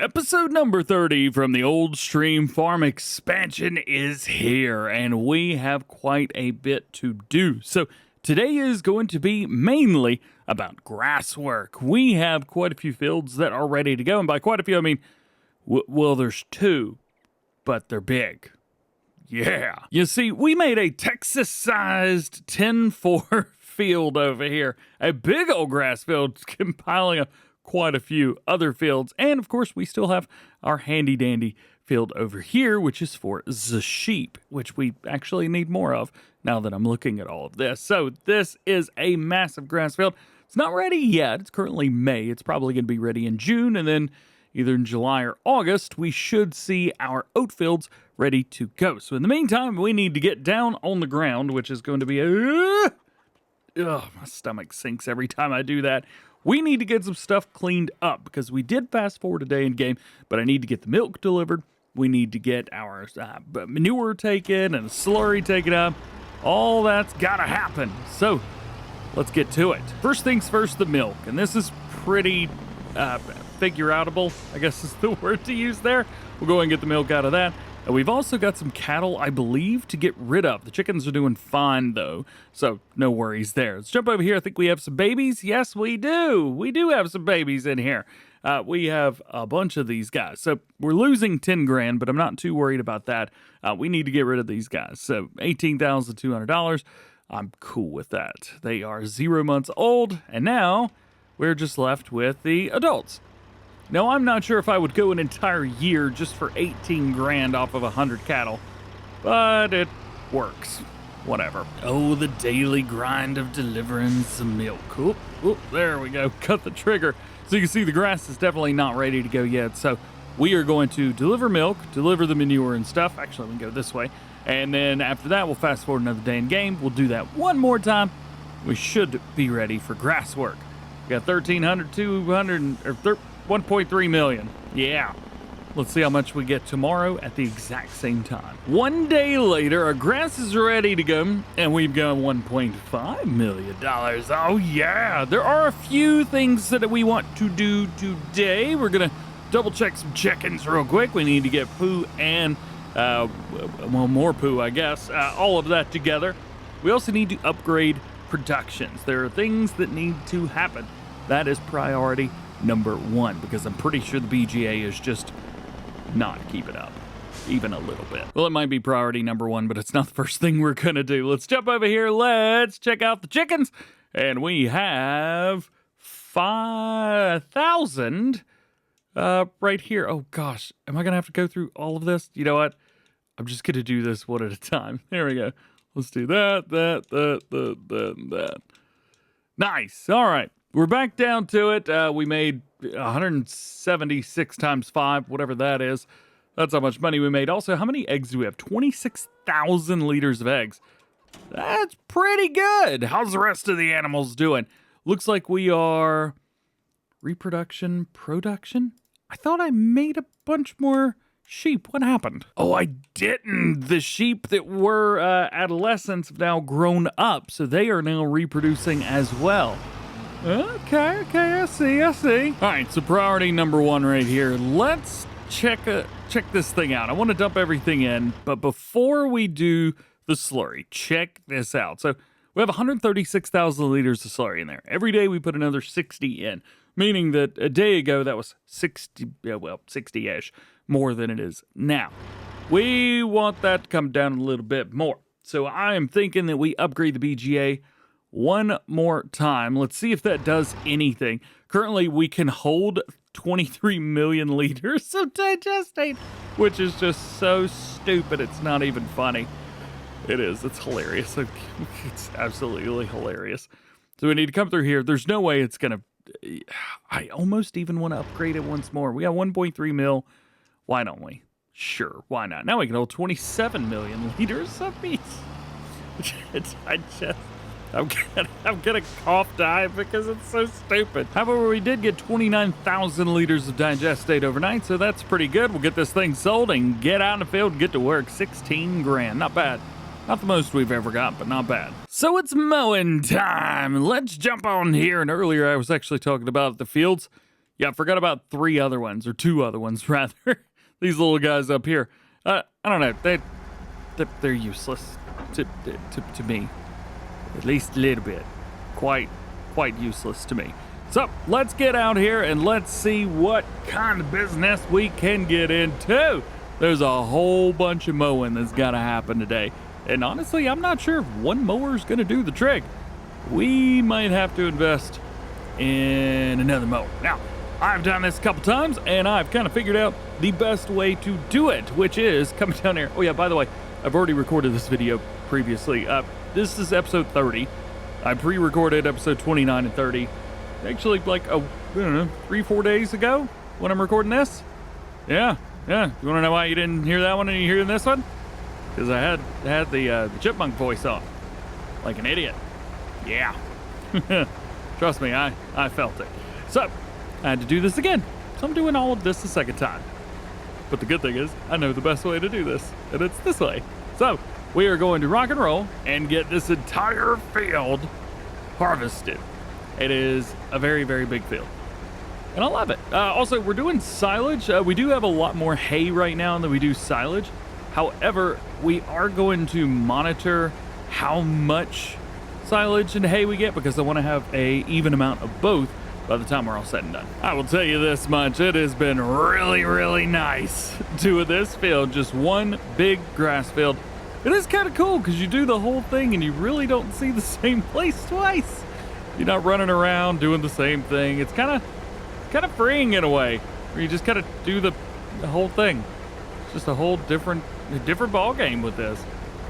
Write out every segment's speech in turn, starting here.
Episode number 30 from the Old Stream Farm expansion is here, and we have quite a bit to do. So today is going to be mainly about grass work. We have quite a few fields that are ready to go, and by quite a few, I mean, well, there's two, but they're big. Yeah. You see, we made a Texas-sized 10-4 field over here, a big old grass field compiling of quite a few other fields, and of course we still have our handy dandy field over here, which is for the sheep, which we actually need more of now that I'm looking at all of this. So this is a massive grass field. It's not ready yet. It's currently May. It's probably going to be ready in June, and then either in July or August we should see our oat fields ready to go. So in the meantime, we need to get down on the ground, which is going to be my stomach sinks every time I do that. We need to get some stuff cleaned up because we did fast forward a day in game, but I need to get the milk delivered. We need to get our manure taken and the slurry taken up. All that's got to happen. So let's get to it. First things first, the milk. And this is pretty figure-outable, I guess is the word to use there. We'll go and get the milk out of that. And we've also got some cattle, I believe, to get rid of. The chickens are doing fine, though, so no worries there. Let's jump over here. I think we have some babies. Yes, we do. We do have some babies in here. We have a bunch of these guys. So we're losing 10 grand, but I'm not too worried about that. We need to get rid of these guys. So $18,200. I'm cool with that. They are 0 months old, and now we're just left with the adults. Now, I'm not sure if I would go an entire year just for 18 grand off of 100 cattle, but it works. Whatever. Oh, the daily grind of delivering some milk. Oop, there we go. Cut the trigger. So you can see the grass is definitely not ready to go yet. So we are going to deliver milk, deliver the manure and stuff. Actually, we can go this way. And then after that, we'll fast forward another day in game. We'll do that one more time. We should be ready for grass work. We got 1.3 million. Yeah. Let's see how much we get tomorrow at the exact same time. One day later, our grass is ready to go, and we've got $1.5 million. Oh, yeah. There are a few things that we want to do today. We're going to double check some chickens real quick. We need to get poo and, more poo, I guess. All of that together. We also need to upgrade productions. There are things that need to happen. That is priority number one, because I'm pretty sure the BGA is just not keeping up, even a little bit. Well, it might be priority number one, but it's not the first thing we're gonna do. Let's jump over here. Let's check out the chickens. And we have 5,000 right here. Oh gosh, am I gonna have to go through all of this? You know what? I'm just gonna do this one at a time. There we go. Let's do that. Nice. All right. We're back down to it. We made 176 times 5, whatever that is. That's how much money we made. Also, how many eggs do we have? 26,000 liters of eggs. That's pretty good. How's the rest of the animals doing? Looks like we are production. I thought I made a bunch more sheep. What happened? Oh, I didn't. The sheep that were adolescents have now grown up, so they are now reproducing as well. Okay, I see. All right, so priority number one right here. Let's check this thing out. I want to dump everything in, but before we do the slurry, check this out. So we have 136,000 liters of slurry in there. Every day we put another 60 in, meaning that a day ago that was 60-ish more than it is now. We want that to come down a little bit more. So I am thinking that we upgrade the BGA one more time. Let's see if that does anything. Currently, we can hold 23 million liters of digestate, which is just so stupid. It's not even funny. It is. It's hilarious. It's absolutely hilarious. So we need to come through here. There's no way it's going to... I almost even want to upgrade it once more. We got 1.3 mil. Why don't we? Sure, why not? Now we can hold 27 million liters of meat. I'm gonna cough die because it's so stupid. However, we did get 29,000 liters of digestate overnight, so that's pretty good. We'll get this thing sold and get out in the field and get to work. 16 grand, not bad. Not the most we've ever got, but not bad. So it's mowing time. Let's jump on here. And earlier I was actually talking about the fields. Yeah, I forgot about 3 other ones, or 2 other ones, rather. These little guys up here. I don't know. They're useless to me. At least a little bit. Quite useless to me. So let's get out here and let's see what kind of business we can get into. There's a whole bunch of mowing that's got to happen today. And honestly, I'm not sure if one mower is going to do the trick. We might have to invest in another mower. Now, I've done this a couple times and I've kind of figured out the best way to do it, which is coming down here. Oh yeah, by the way, I've already recorded this video previously. This is episode 30. I pre-recorded episode 29 and 30. Actually, like, I don't know, 3-4 days ago when I'm recording this. Yeah. You want to know why you didn't hear that one and you're hearing this one? Because I had the chipmunk voice on, like an idiot. Yeah. Trust me, I felt it. So, I had to do this again. So I'm doing all of this a second time. But the good thing is, I know the best way to do this, and it's this way. So, we are going to rock and roll and get this entire field harvested. It is a very, very big field. And I love it. Also, we're doing silage. We do have a lot more hay right now than we do silage. However, we are going to monitor how much silage and hay we get because I want to have a even amount of both by the time we're all said and done. I will tell you this much, it has been really, really nice doing this field, just one big grass field. It is kind of cool because you do the whole thing and you really don't see the same place twice. You're not running around doing the same thing. It's kind of freeing in a way, where you just kind of do the whole thing. It's just a whole different ball game with this.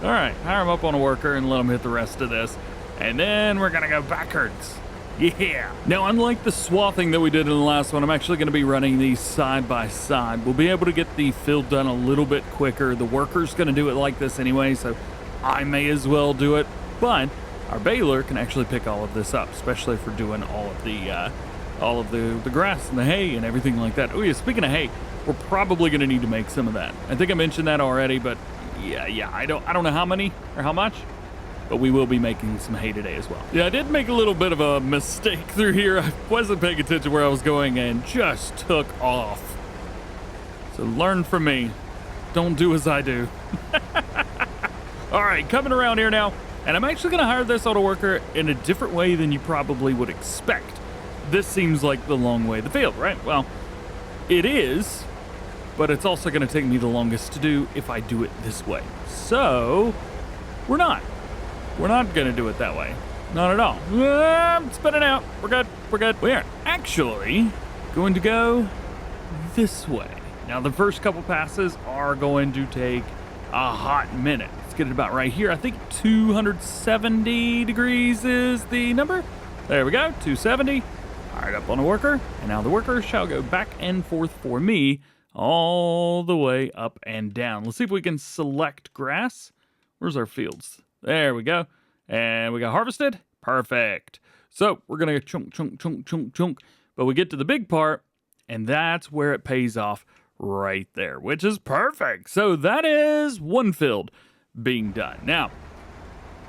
All right, hire him up on a worker and let him hit the rest of this. And then we're gonna go backwards. Yeah. Now, unlike the swathing that we did in the last one, I'm actually gonna be running these side by side. We'll be able to get the field done a little bit quicker. The worker's gonna do it like this anyway, so I may as well do it. But our baler can actually pick all of this up, especially for doing all of the grass and the hay and everything like that. Oh yeah, speaking of hay, we're probably gonna need to make some of that. I think I mentioned that already, but yeah, I don't know how many or how much, but we will be making some hay today as well. Yeah, I did make a little bit of a mistake through here. I wasn't paying attention where I was going and just took off. So learn from me. Don't do as I do. All right, coming around here now, and I'm actually gonna hire this auto worker in a different way than you probably would expect. This seems like the long way of the field, right? Well, it is, but it's also gonna take me the longest to do if I do it this way. So, we're not gonna do it that way. Not at all. I'm spinning out. We're good. We are actually going to go this way. Now, the first couple passes are going to take a hot minute. Let's get it about right here. I think 270 degrees is the number. There we go, 270. All right, up on the worker. And now the worker shall go back and forth for me all the way up and down. Let's see if we can select grass. Where's our fields? There we go. And we got harvested. Perfect. So we're going to chunk, chunk, chunk, chunk, chunk. But we get to the big part, and that's where it pays off right there, which is perfect. So that is one field being done. Now,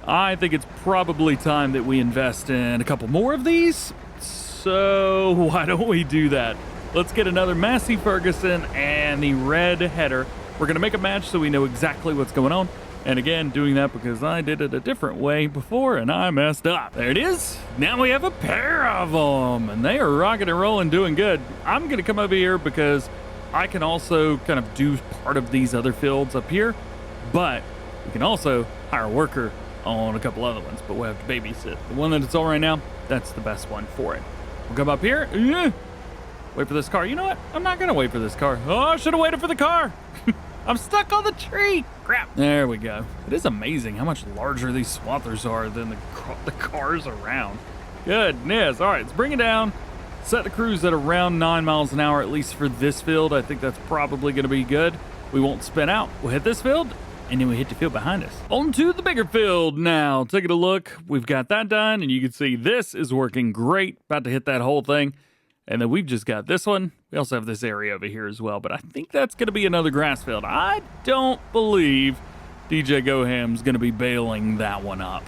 I think it's probably time that we invest in a couple more of these. So why don't we do that? Let's get another Massey Ferguson and the red header. We're going to make a match so we know exactly what's going on. And again, doing that because I did it a different way before and I messed up. There it is. Now we have a pair of them and they are rocking and rolling, doing good. I'm going to come over here because I can also kind of do part of these other fields up here, but we can also hire a worker on a couple other ones, but we'll have to babysit. The one that it's on right now, that's the best one for it. We'll come up here. Wait for this car. You know what? I'm not going to wait for this car. Oh, I should have waited for the car. I'm stuck on the tree. Crap. There we go. It is amazing how much larger these swathers are than the cars around. Goodness. All right, let's bring it down. Set the cruise at around 9 miles an hour, at least for this field. I think that's probably going to be good. We won't spin out. We'll hit this field, and then we hit the field behind us. On to the bigger field now. Taking a look. We've got that done, and you can see this is working great. About to hit that whole thing. And then we've just got this one. We also have this area over here as well, but I think that's going to be another grass field. I don't believe DjGoHam's going to be baling that one up.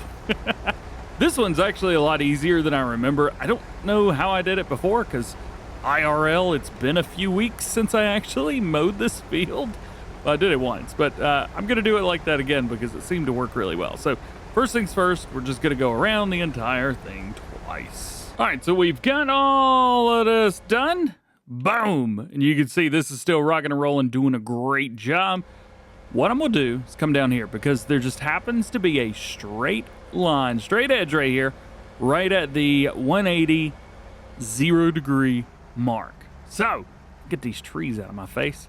This one's actually a lot easier than I remember. I don't know how I did it before because IRL, it's been a few weeks since I actually mowed this field. Well, I did it once, but I'm going to do it like that again because it seemed to work really well. So first things first, we're just going to go around the entire thing twice. All right, so we've got all of this done. Boom. And you can see this is still rocking and rolling, doing a great job. What I'm going to do is come down here because there just happens to be a straight line, straight edge right here, right at the 180 0 degree mark. So get these trees out of my face.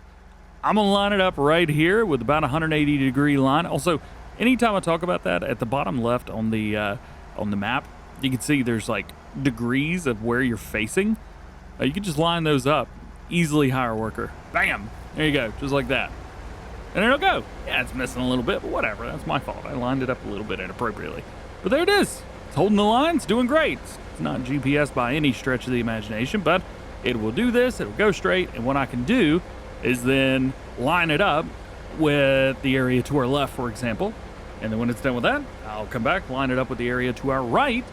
I'm gonna line it up right here with about a 180 degree line. Also, anytime I talk about that, at the bottom left on the map, you can see there's like degrees of where you're facing. You can just line those up, easily hire worker. Bam, there you go, just like that. And it'll go. Yeah, it's missing a little bit, but whatever, that's my fault. I lined it up a little bit inappropriately. But there it is. It's holding the line, it's doing great. It's not GPS by any stretch of the imagination, but it will do this, it'll go straight, and what I can do is then line it up with the area to our left, for example. And then when it's done with that, I'll come back, line it up with the area to our right,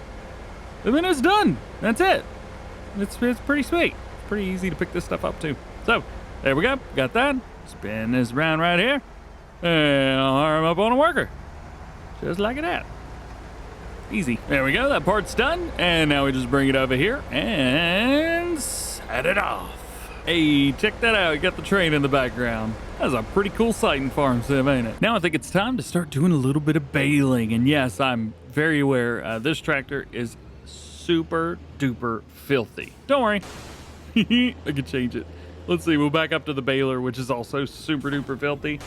and then it's done. That's it. It's pretty sweet. It's pretty easy to pick this stuff up too. So there we go, got that. Spin this around right here, and I'll arm up on a worker. Just like that. Easy. There we go, that part's done. And now we just bring it over here and set it off. Hey, check that out, you got the train in the background. That's a pretty cool sight in farm sim, ain't it? Now I think it's time to start doing a little bit of baling. And yes, I'm very aware this tractor is super duper filthy. Don't worry, I can change it. Let's see, we'll back up to the baler, which is also super duper filthy.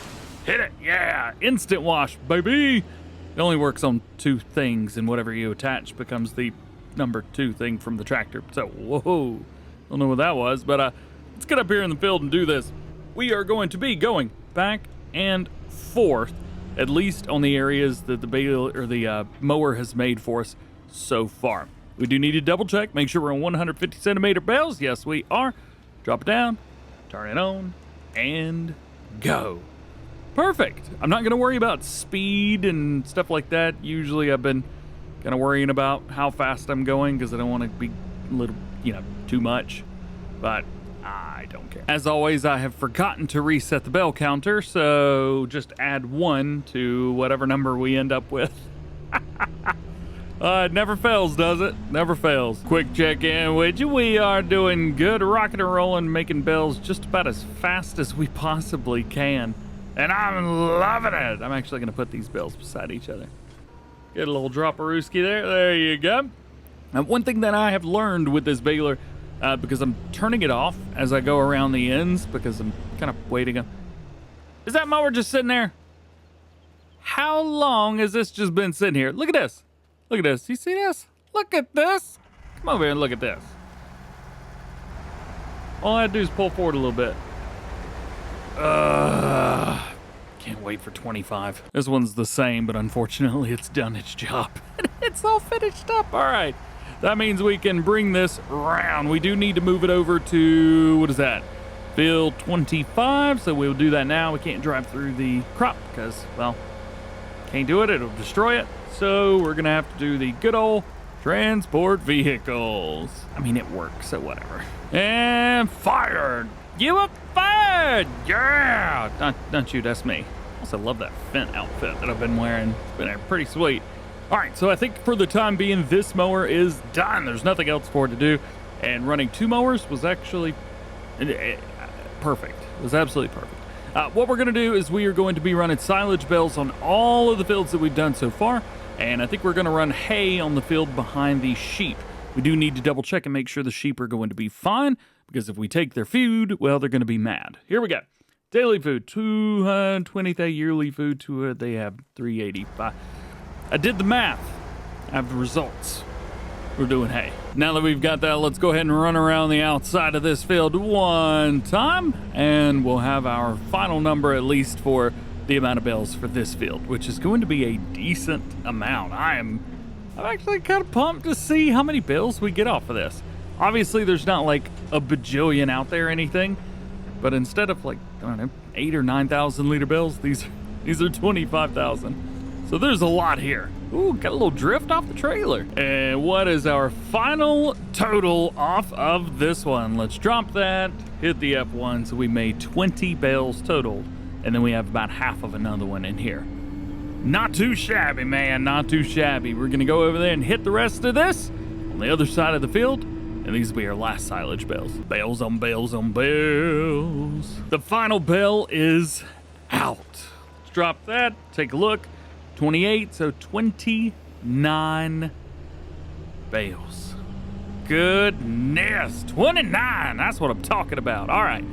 Hit it, yeah, instant wash, baby. It only works on 2 things, and whatever you attach becomes the number 2 thing from the tractor. So, whoa, don't know what that was, but let's get up here in the field and do this. We are going to be going back and forth, at least on the areas that the bale or the mower has made for us so far. We do need to double check, make sure we're on 150 centimeter bales. Yes, we are. Drop it down, turn it on, and go. Perfect. I'm not going to worry about speed and stuff like that. Usually I've been kind of worrying about how fast I'm going because I don't want to be a little, too much. But I don't care. As always, I have forgotten to reset the bell counter, so just add 1 to whatever number we end up with. It never fails, does it? Never fails. Quick check-in with you. We are doing good, rocking and rolling, making bells just about as fast as we possibly can. And I'm loving it. I'm actually going to put these bells beside each other. Get a little drop-a-rooski there. There you go. Now, one thing that I have learned with this baler, because I'm turning it off as I go around the ends, because I'm kind of waiting. Is that mower just sitting there? How long has this just been sitting here? Look at this. Look at this. You see this? Look at this. Come over here and look at this. All I have to do is pull forward a little bit. Can't wait for 25. This one's the same, but unfortunately it's done its job. It's all finished up. All right. That means we can bring this around. We do need to move it over to, what is that? Field 25. So we'll do that now. We can't drive through the crop because, well, can't do it. It'll destroy it. So we're going to have to do the good old transport vehicles. I mean, it works, so whatever. And fired. You were fired. Yeah. Don't you, that's me. Also love that Fent outfit that I've been wearing. It's been pretty sweet. All right, so I think for the time being, this mower is done. There's nothing else for it to do. And running 2 mowers was actually perfect. It was absolutely perfect. What we're going to do is we are going to be running silage bales on all of the fields that we've done so far. And I think we're going to run hay on the field behind the sheep. We do need to double check and make sure the sheep are going to be fine, because if we take their food, well, they're going to be mad. Here we go. Daily food, 220, yearly food, they have 385. I did the math. I have the results. We're doing hay. Now that we've got that, let's go ahead and run around the outside of this field one time, and we'll have our final number, at least for the amount of bales for this field, which is going to be a decent amount. I'm actually kind of pumped to see how many bales we get off of this. Obviously, there's not like a bajillion out there or anything, but instead of like, I don't know, 8,000 or 9,000 liter bales, these are 25,000. So there's a lot here. Ooh, got a little drift off the trailer. And what is our final total off of this one? Let's drop that, hit the F1, so we made 20 bales total. And then we have about half of another one in here. Not too shabby, man, not too shabby. We're gonna go over there and hit the rest of this on the other side of the field. And these will be our last silage bales. Bales on bales on bales. The final bale is out. Let's drop that, take a look. 28, so 29 bales. Goodness, 29, that's what I'm talking about. All right,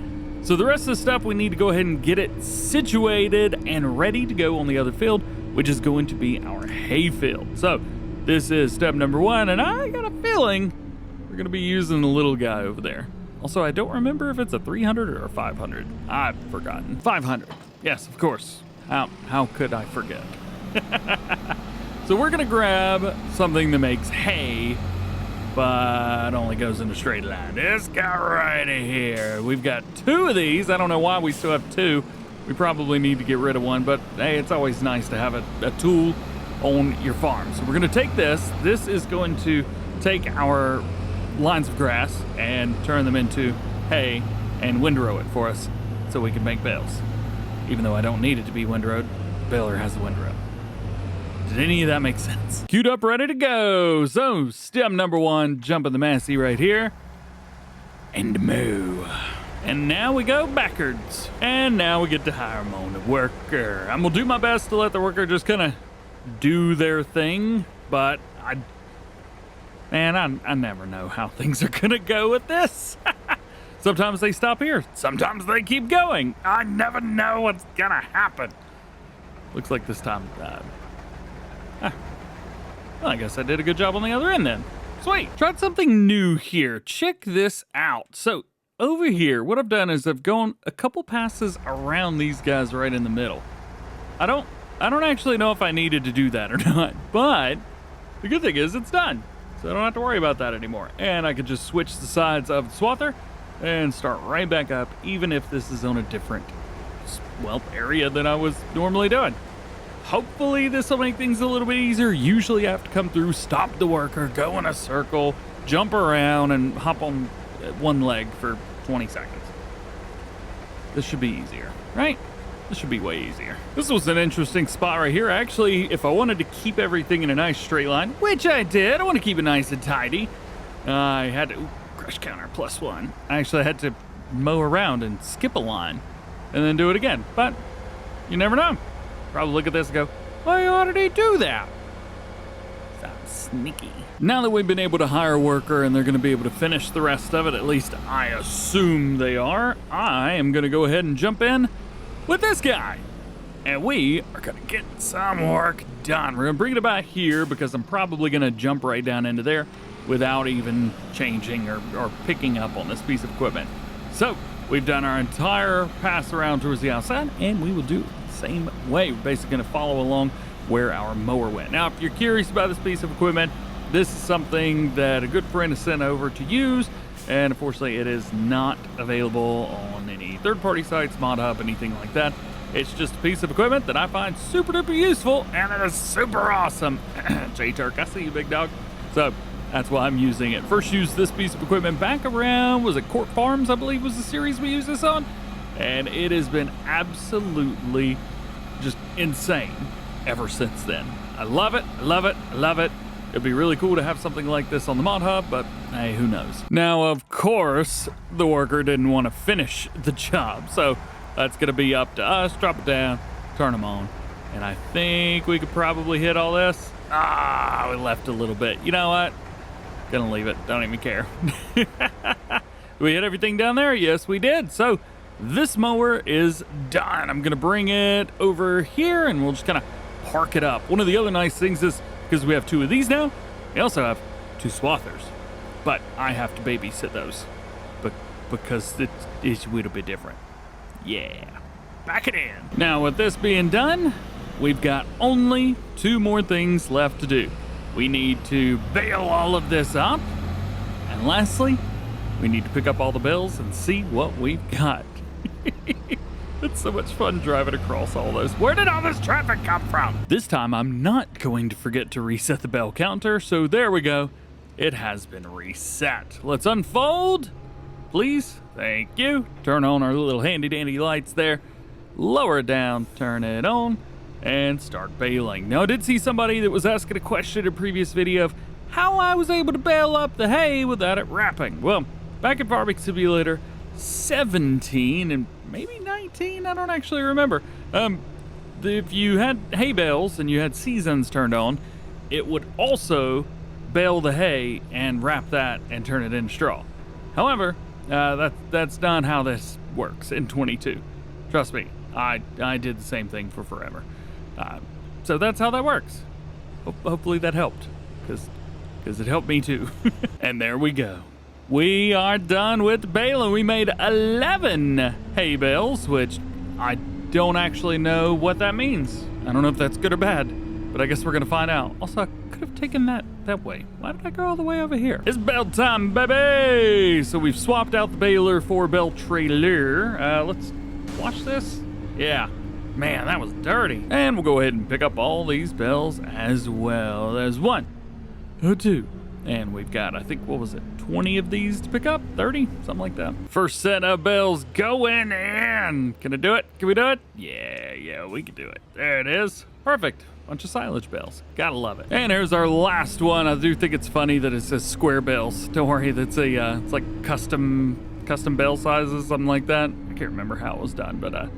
so the rest of the stuff, we need to go ahead and get it situated and ready to go on the other field, which is going to be our hay field. So this is step number 1, and I got a feeling we're gonna be using the little guy over there. Also, I don't remember if it's a 300 or a 500. I've forgotten. 500, yes, of course. How could I forget? So we're gonna grab something that makes hay, but only goes in a straight line. This guy right here. We've got 2 of these. I don't know why we still have 2. We probably need to get rid of one, but hey, it's always nice to have a tool on your farm. So we're gonna take this. This is going to take our lines of grass and turn them into hay and windrow it for us so we can make bales. Even though I don't need it to be windrowed, baler has the windrow. Did any of that make sense? Queued up, ready to go. So step number 1, jump in the Massey right here and mow. And now we go backwards. And now we get to hire them on the worker. I'm gonna do my best to let the worker just kind of do their thing, but I never know how things are gonna go with this. Sometimes they stop here, sometimes they keep going. I never know what's gonna happen. Looks like this time, well, I guess I did a good job on the other end then. Sweet. Tried something new here. Check this out. So over here, what I've done is I've gone a couple passes around these guys right in the middle. I don't actually know if I needed to do that or not, but the good thing is it's done. So I don't have to worry about that anymore. And I could just switch the sides of the swather and start right back up, even if this is on a different, well, area than I was normally doing. Hopefully this will make things a little bit easier. Usually I have to come through, stop the worker, go in a circle, jump around, and hop on one leg for 20 seconds. This should be easier, right? This should be way easier. This was an interesting spot right here. Actually, if I wanted to keep everything in a nice straight line, which I did, I want to keep it nice and tidy. I had to, crush counter +1. I actually had to mow around and skip a line and then do it again, but you never know. Probably look at this and go, why did he do that? Sounds sneaky. Now that we've been able to hire a worker and they're going to be able to finish the rest of it, at least I assume they are, I am going to go ahead and jump in with this guy. And we are going to get some work done. We're going to bring it about here because I'm probably going to jump right down into there without even changing or picking up on this piece of equipment. So we've done our entire pass around towards the outside, and we will do same way. We're basically going to follow along where our mower went. Now, if you're curious about this piece of equipment, this is something that a good friend has sent over to use, and unfortunately it is not available on any third-party sites, Mod Hub, anything like that. It's just a piece of equipment that I find super duper useful, and it is super awesome. J-Turk, I see you, big dog. So that's why I'm using it. First used this piece of equipment back around, was it Court Farms, I believe was the series we used this on? And it has been absolutely just insane ever since then. I love it, I love it, I love it. It'd be really cool to have something like this on the Mod Hub, but hey, who knows? Now, of course, the worker didn't want to finish the job, so that's gonna be up to us. Drop it down, turn them on, and I think we could probably hit all this. We left a little bit. You know what? Gonna leave it, don't even care. We hit everything down there? Yes, we did. So this mower is done. I'm gonna bring it over here and we'll just kind of park it up. One of the other nice things is, because we have 2 of these now, we also have 2 swathers, but I have to babysit those, but because it's a little bit different. Yeah, back it in. Now with this being done, we've got only 2 more things left to do. We need to bale all of this up, and lastly, we need to pick up all the bales and see what we've got. It's so much fun driving across all those. Where did all this traffic come from? This time I'm not going to forget to reset the bale counter, so there we go. It has been reset. Let's unfold, please. Thank you. Turn on our little handy dandy lights there. Lower it down, turn it on, and start baling. Now I did see somebody that was asking a question in a previous video of how I was able to bale up the hay without it wrapping. Well, back in Farming Simulator 17 and maybe 19, I don't actually remember. If you had hay bales and you had seasons turned on, it would also bale the hay and wrap that and turn it into straw. However, that's not how this works in 22. Trust me, I did the same thing for forever. So that's how that works. Hopefully that helped, because it helped me too. And there we go. We are done with baling. We made 11 hay bales, which I don't actually know what that means. I don't know if that's good or bad, but I guess we're gonna find out. Also, I could have taken that way. Why did I go all the way over here? It's bale time, baby! So we've swapped out the baler for bale trailer. Let's watch this. Yeah, man, that was dirty. And we'll go ahead and pick up all these bales as well. There's 1, 2, and we've got, I think, what was it, 20 of these to pick up? 30? Something like that. First set of bales going in. Can I do it? Can we do it? Yeah, we can do it. There it is. Perfect. Bunch of silage bales. Gotta love it. And here's our last one. I do think it's funny that it says square bales. Don't worry, that's it's like custom bale sizes, something like that. I can't remember how it was done, but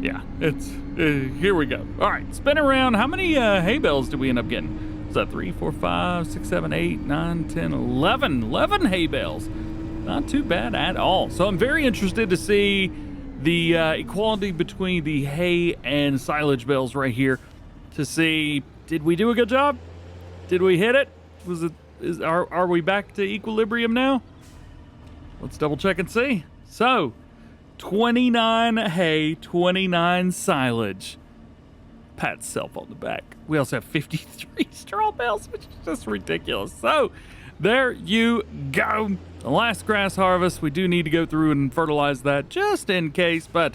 yeah, it's here we go. All right, spin around. How many hay bales did we end up getting? Was that 3, 4, 5, 6, 7, 8, 9, 10, 11 hay bales? Not too bad at all. So I'm very interested to see the equality between the hay and silage bales right here, to see, did we do a good job? Did we hit it? Are we back to equilibrium now? Let's double check and see. So 29 hay, 29 silage. Pat self on the back. We also have 53 straw bales, which is just ridiculous. So there you go. The last grass harvest, we do need to go through and fertilize that just in case, but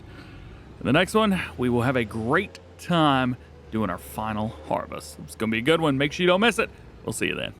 in the next one, we will have a great time doing our final harvest. It's gonna be a good one. Make sure you don't miss it. We'll see you then.